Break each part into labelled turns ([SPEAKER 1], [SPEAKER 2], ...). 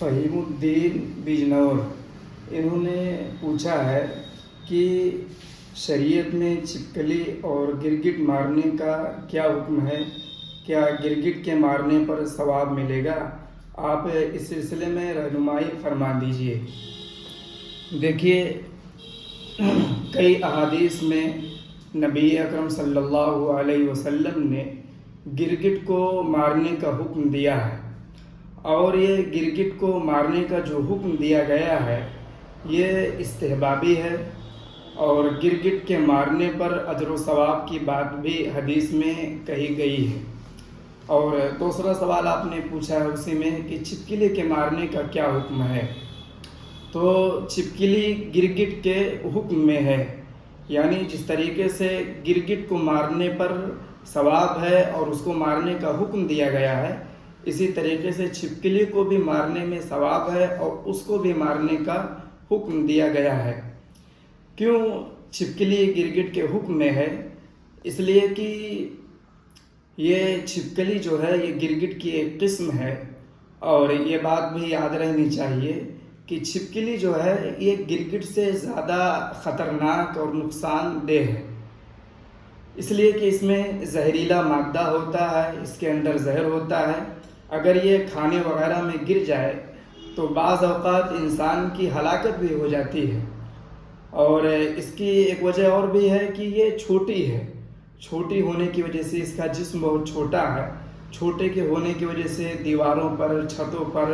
[SPEAKER 1] فہیم الدین بجنور، انہوں نے پوچھا ہے کہ شریعت میں چھپکلی اور گرگٹ مارنے کا کیا حکم ہے؟ کیا گرگٹ کے مارنے پر ثواب ملے گا؟ آپ اس سلسلے میں رہنمائی فرما دیجیے۔ دیکھیے، کئی احادیث میں نبی اکرم صلی اللہ علیہ وسلم نے گرگٹ کو مارنے کا حکم دیا ہے، اور یہ گرگٹ کو مارنے کا جو حکم دیا گیا ہے یہ استحبابی ہے، اور گرگٹ کے مارنے پر اجر و ثواب کی بات بھی حدیث میں کہی گئی ہے۔ اور دوسرا سوال آپ نے پوچھا ہے اسی میں کہ چھپکلی کے مارنے کا کیا حکم ہے؟ تو چھپکلی گرگٹ کے حکم میں ہے، یعنی جس طریقے سے گرگٹ کو مارنے پر ثواب ہے اور اس کو مارنے کا حکم دیا گیا ہے، اسی طریقے سے چھپکلی کو بھی مارنے میں ثواب ہے اور اس کو بھی مارنے کا حکم دیا گیا ہے۔ کیوں چھپکلی گرگٹ کے حکم میں ہے؟ اس لیے کہ یہ چھپکلی جو ہے یہ گرگٹ کی ایک قسم ہے، اور یہ بات بھی یاد رہنی چاہیے کہ چھپکلی جو ہے یہ گرگٹ سے زیادہ خطرناک اور نقصان دہ ہے، اس لیے کہ اس میں زہریلا مادہ ہوتا ہے، اس کے اندر زہر ہوتا ہے۔ اگر یہ کھانے وغیرہ میں گر جائے تو بعض اوقات انسان کی ہلاکت بھی ہو جاتی ہے۔ اور اس کی ایک وجہ اور بھی ہے کہ یہ چھوٹی ہے، چھوٹی ہونے کی وجہ سے اس کا جسم بہت چھوٹا ہے، چھوٹے کے ہونے کی وجہ سے دیواروں پر، چھتوں پر،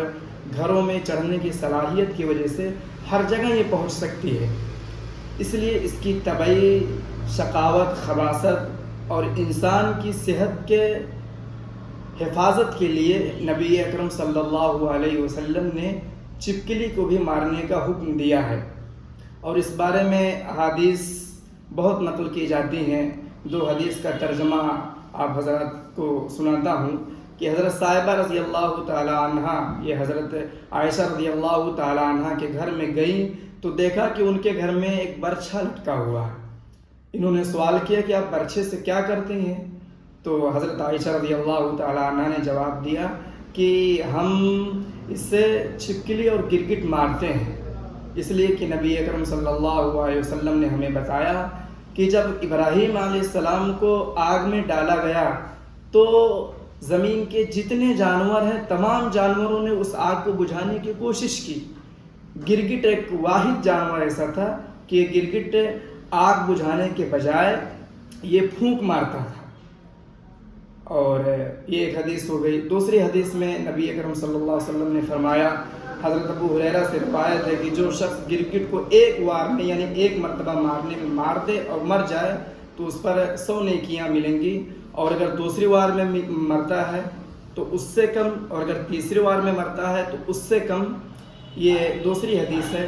[SPEAKER 1] گھروں میں چڑھنے کی صلاحیت کی وجہ سے ہر جگہ یہ پہنچ سکتی ہے۔ اس لیے اس کی طبعی شقاوت، خباثت اور انسان کی صحت کے حفاظت کے لیے نبی اکرم صلی اللہ علیہ وسلم نے چھپکلی کو بھی مارنے کا حکم دیا ہے، اور اس بارے میں احادیث بہت نقل کی جاتی ہیں۔ دو حدیث کا ترجمہ آپ حضرات کو سناتا ہوں کہ حضرت صاحبہ رضی اللہ تعالی عنہ یہ حضرت عائشہ رضی اللہ تعالی عنہ کے گھر میں گئیں تو دیکھا کہ ان کے گھر میں ایک برچھا لٹکا ہوا ہے۔ انہوں نے سوال کیا کہ آپ برچھے سے کیا کرتے ہیں؟ تو حضرت عائشہ رضی اللہ تعالی عنہ نے جواب دیا کہ ہم اس سے چھپکلی اور گرگٹ مارتے ہیں، اس لیے کہ نبی اکرم صلی اللہ علیہ وسلم نے ہمیں بتایا کہ جب ابراہیم علیہ السلام کو آگ میں ڈالا گیا تو زمین کے جتنے جانور ہیں تمام جانوروں نے اس آگ کو بجھانے کی کوشش کی۔ گرگٹ ایک واحد جانور ایسا تھا کہ گرگٹ آگ بجھانے کے بجائے یہ پھونک مارتا تھا۔ اور یہ ایک حدیث ہو گئی۔ دوسری حدیث میں نبی اکرم صلی اللہ علیہ وسلم نے فرمایا، حضرت ابو ہریرہ سے روایت ہے کہ جو شخص گرگٹ کو ایک وار میں یعنی ایک مرتبہ مارنے میں مار دے اور مر جائے تو اس پر 100 نیکیاں ملیں گی، اور اگر دوسری وار میں مرتا ہے تو اس سے کم، اور اگر تیسری وار میں مرتا ہے تو اس سے کم۔ یہ دوسری حدیث ہے۔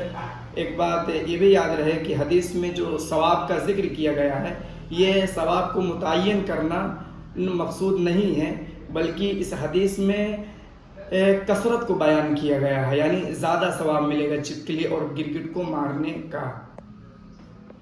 [SPEAKER 1] ایک بات یہ بھی یاد رہے کہ حدیث میں جو ثواب کا ذکر کیا گیا ہے یہ ثواب کو متعین کرنا مقصود نہیں ہے، بلکہ اس حدیث میں کثرت کو بیان کیا گیا ہے، یعنی زیادہ ثواب ملے گا چھپکلی اور گرگٹ کو مارنے کا۔